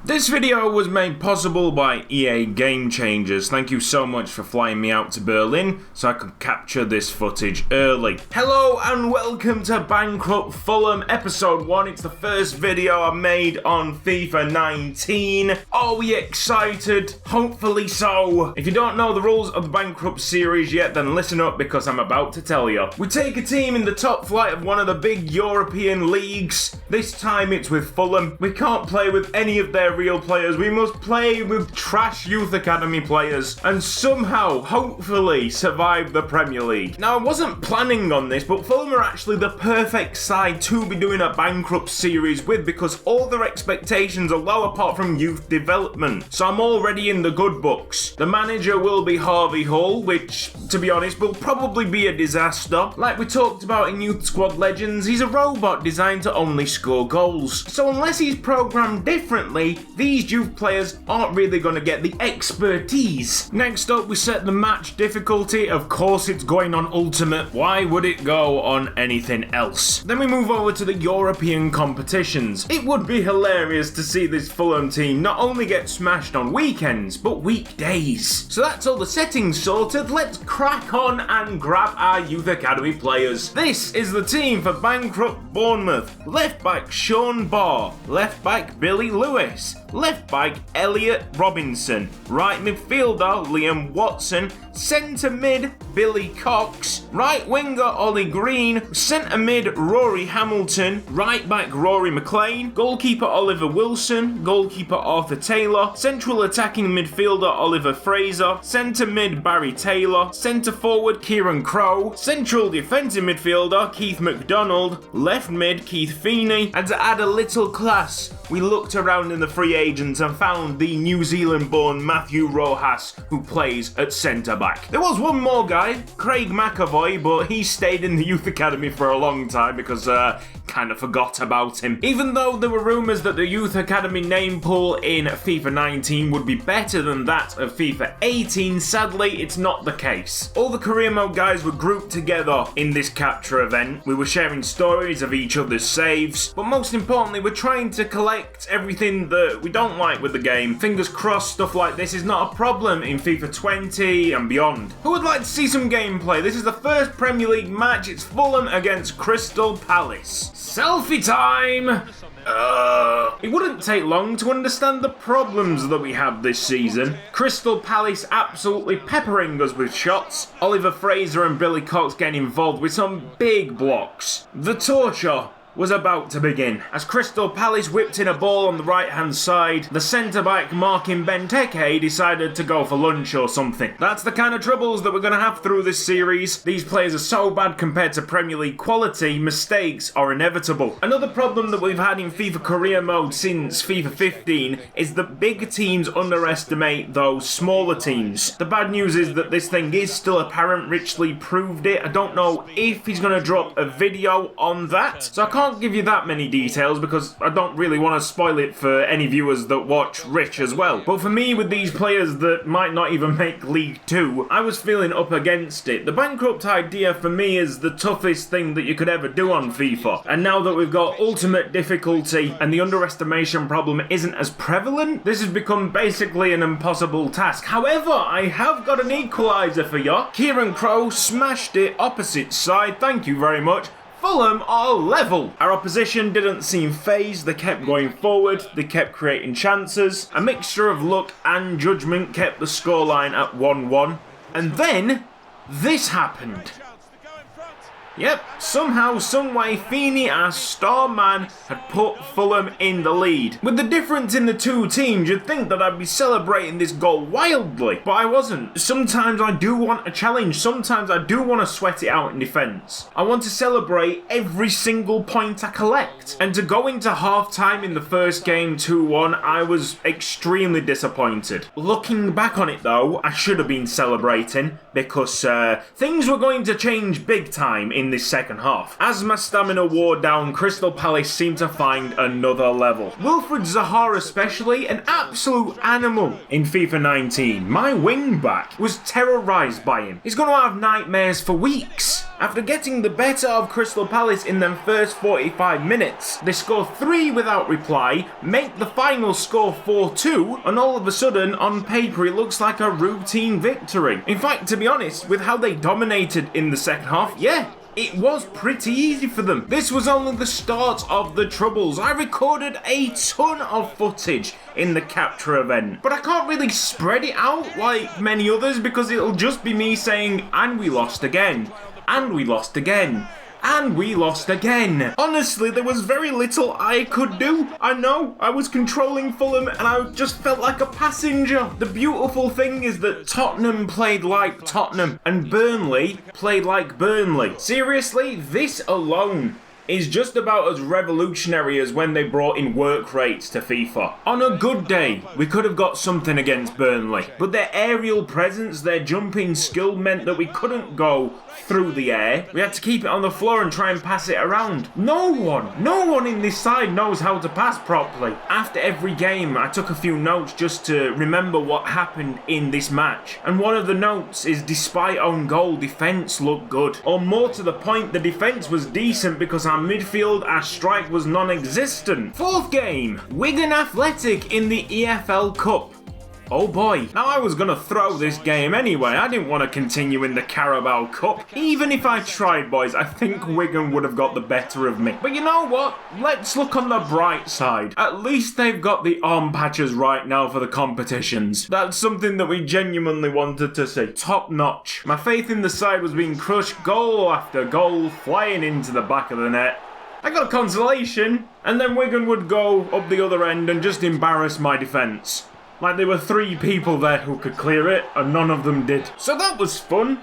This video was made possible by EA Game Changers. Thank you so much for flying me out to Berlin so I could capture this footage early. Hello and welcome to Bankrupt Fulham episode 1. It's the first video I made on FIFA 19. Are we excited? Hopefully so. If you don't know the rules of the Bankrupt series yet, then listen up because I'm about to tell you. We take a team in the top flight of one of the big European leagues. This time it's with Fulham. We can't play with any of their real players. We must play with trash youth academy players and somehow, hopefully, survive the Premier League. Now, I wasn't planning on this, but Fulham are actually the perfect side to be doing a Bankrupt series with because all their expectations are low apart from youth development. So I'm already in the good books. The manager will be Harvey Hull, which, to be honest, will probably be a disaster. Like we talked about in Youth Squad Legends, he's a robot designed to only score goals. So unless he's programmed differently, these youth players aren't really going to get the expertise. Next up, we set the match difficulty. Of course, it's going on Ultimate. Why would it go on anything else? Then we move over to the European competitions. It would be hilarious to see this Fulham team not only get smashed on weekends, but weekdays. So that's all the settings sorted. Let's crack on and grab our youth academy players. This is the team for Bankrupt Bournemouth. Left back Sean Barr. Left back Billy Lewis. Left back Elliot Robinson, right midfielder Liam Watson, centre mid Billy Cox, right winger Ollie Green, centre mid Rory Hamilton, right back Rory McLean, goalkeeper Oliver Wilson, goalkeeper Arthur Taylor, central attacking midfielder Oliver Fraser, centre mid Barry Taylor, centre forward Kieran Crow, central defensive midfielder Keith McDonald, left mid Keith Feeney, and to add a little class, we looked around in the free agents and found the New Zealand-born Matthew Rojas, who plays at centre-back. There was one more guy, Craig McAvoy, but he stayed in the youth academy for a long time because kind of forgot about him. Even though there were rumours that the youth academy name pool in FIFA 19 would be better than that of FIFA 18, sadly it's not the case. All the career mode guys were grouped together in this capture event. We were sharing stories of each other's saves, but most importantly we're trying to collect everything that we don't like with the game. Fingers crossed stuff like this is not a problem in FIFA 20 and beyond. Who would like to see some gameplay? This is the first Premier League match. It's Fulham against Crystal Palace. Selfie time! It wouldn't take long to understand the problems that we have this season. Crystal Palace absolutely peppering us with shots. Oliver Fraser and Billy Cox getting involved with some big blocks. The torture was about to begin. As Crystal Palace whipped in a ball on the right hand side, the centre-back Markin Benteke decided to go for lunch or something. That's the kind of troubles that we're going to have through this series. These players are so bad compared to Premier League quality, mistakes are inevitable. Another problem that we've had in FIFA Career Mode since FIFA 15 is that big teams underestimate those smaller teams. The bad news is that this thing is still apparent. Richley proved it. I don't know if he's going to drop a video on that, so I can't give you that many details because I don't really want to spoil it for any viewers that watch Rich as well. But for me, with these players that might not even make League 2, I was feeling up against it. The Bankrupt idea for me is the toughest thing that you could ever do on FIFA. And now that we've got ultimate difficulty and the underestimation problem isn't as prevalent, this has become basically an impossible task. However, I have got an equaliser for you. Kieran Crow smashed it opposite side. Thank you very much. Fulham are level. Our opposition didn't seem phased, they kept going forward, they kept creating chances. A mixture of luck and judgment kept the scoreline at 1-1. And then, this happened. Yep, somehow, someway, Feeney, our star man, had put Fulham in the lead. With the difference in the two teams, you'd think that I'd be celebrating this goal wildly, but I wasn't. Sometimes I do want a challenge, sometimes I do want to sweat it out in defence. I want to celebrate every single point I collect. And to go into half-time in the first game 2-1, I was extremely disappointed. Looking back on it though, I should have been celebrating, because things were going to change big time in this second half. As my stamina wore down, Crystal Palace seemed to find another level. Wilfred Zaha especially, an absolute animal in FIFA 19. My wing back was terrorised by him. He's going to have nightmares for weeks. After getting the better of Crystal Palace in them first 45 minutes, they score 3 without reply, make the final score 4-2, and all of a sudden, on paper, it looks like a routine victory. In fact, to be honest, with how they dominated in the second half, yeah, it was pretty easy for them. This was only the start of the troubles. I recorded a ton of footage in the capture event, but I can't really spread it out like many others because it'll just be me saying, and we lost again, and we lost again, and we lost again. Honestly, there was very little I could do. I know, I was controlling Fulham and I just felt like a passenger. The beautiful thing is that Tottenham played like Tottenham and Burnley played like Burnley. Seriously, this alone is just about as revolutionary as when they brought in work rates to FIFA. On a good day, we could have got something against Burnley, but their aerial presence, their jumping skill meant that we couldn't go through the air. We had to keep it on the floor and try and pass it around. No one in this side knows how to pass properly. After every game, I took a few notes just to remember what happened in this match. And one of the notes is, despite own goal, defence looked good. Or more to the point, the defence was decent because our midfield, our strike was non-existent. Fourth game, Wigan Athletic in the EFL Cup. Oh boy. Now I was going to throw this game anyway. I didn't want to continue in the Carabao Cup. Even if I tried, boys, I think Wigan would have got the better of me. But you know what? Let's look on the bright side. At least they've got the arm patches right now for the competitions. That's something that we genuinely wanted to see. Top notch. My faith in the side was being crushed goal after goal, flying into the back of the net. I got a consolation, and then Wigan would go up the other end and just embarrass my defence. Like there were 3 people there who could clear it, and none of them did. So that was fun.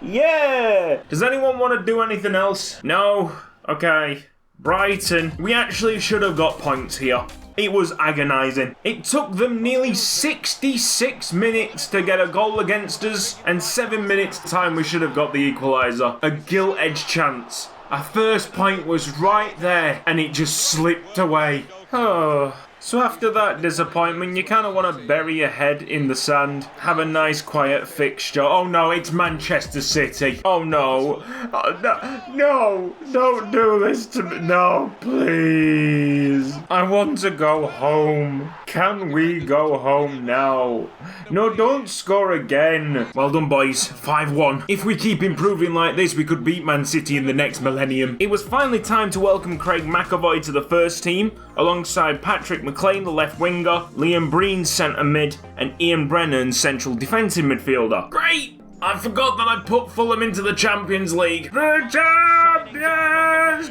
Yeah! Does anyone want to do anything else? No? Okay. Brighton. We actually should have got points here. It was agonising. It took them nearly 66 minutes to get a goal against us, and 7 minutes time we should have got the equaliser. A gilt-edged chance. Our first point was right there, and it just slipped away. Oh. So after that disappointment, you kind of want to bury your head in the sand, have a nice quiet fixture. Oh no, it's Manchester City. Oh no. Oh, no, don't do this to me. No, please. I want to go home. Can we go home now? No, don't score again. Well done, boys. 5-1. If we keep improving like this, we could beat Man City in the next millennium. It was finally time to welcome Craig McAvoy to the first team, alongside Patrick McLean, the left winger, Liam Breen, centre mid, and Ian Brennan, central defensive midfielder. Great! I forgot that I put Fulham into the Champions League. The champions!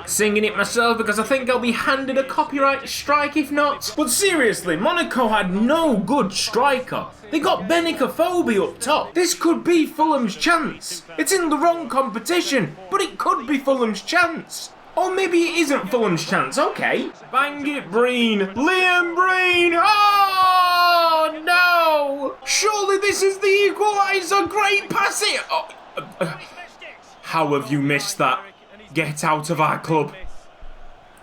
Singing it myself because I think I'll be handed a copyright strike if not. But seriously, Monaco had no good striker. They got Benicophobe up top. This could be Fulham's chance. It's in the wrong competition, but it could be Fulham's chance. Or maybe it isn't Fulham's chance, okay. Bang it, Breen. Liam Breen! Oh, no! Surely this is the equaliser. Great pass it! Oh, how have you missed that? Get out of our club.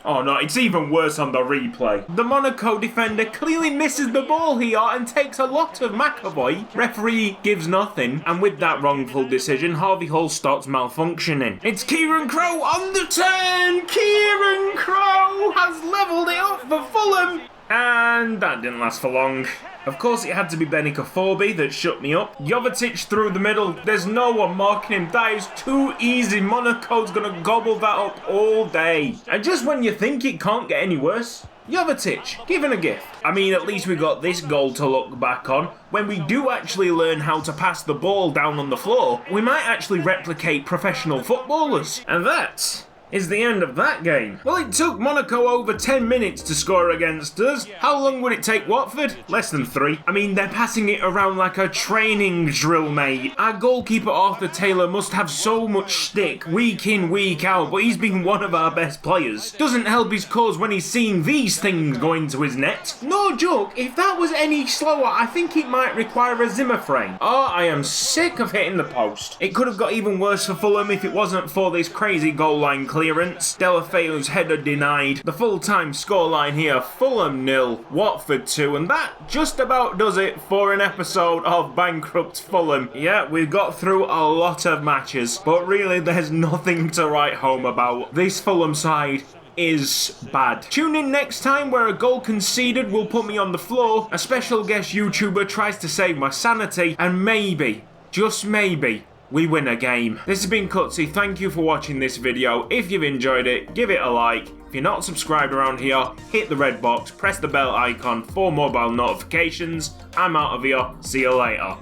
Oh no, it's even worse on the replay. The Monaco defender clearly misses the ball here and takes a lot of McAvoy. Referee gives nothing, and with that wrongful decision, Harvey Hull starts malfunctioning. It's Kieran Crow on the turn! Kieran Crow has levelled it up for Fulham! And that didn't last for long. Of course it had to be Benicophobe that shut me up. Jovetic through the middle. There's no one marking him. That is too easy. Monaco's going to gobble that up all day. And just when you think it can't get any worse, Jovetic, given a gift. I mean, at least we got this goal to look back on. When we do actually learn how to pass the ball down on the floor, we might actually replicate professional footballers. And that is the end of that game. Well, it took Monaco over 10 minutes to score against us. How long would it take Watford? Less than 3. I mean, they're passing it around like a training drill, mate. Our goalkeeper Arthur Taylor must have so much stick week in, week out, but he's been one of our best players. Doesn't help his cause when he's seeing these things go into his net. No joke, if that was any slower, I think it might require a Zimmer frame. Oh, I am sick of hitting the post. It could have got even worse for Fulham if it wasn't for this crazy goal line clear clearance. Delafeu's header denied. The full-time scoreline here, Fulham 0, Watford 2, and that just about does it for an episode of Bankrupt Fulham. Yeah, we've got through a lot of matches, but really there's nothing to write home about. This Fulham side is bad. Tune in next time where a goal conceded will put me on the floor, a special guest YouTuber tries to save my sanity, and maybe, just maybe, we win a game. This has been Cutsy, thank you for watching this video. If you've enjoyed it, give it a like. If you're not subscribed around here, hit the red box, press the bell icon for mobile notifications. I'm out of here, see you later.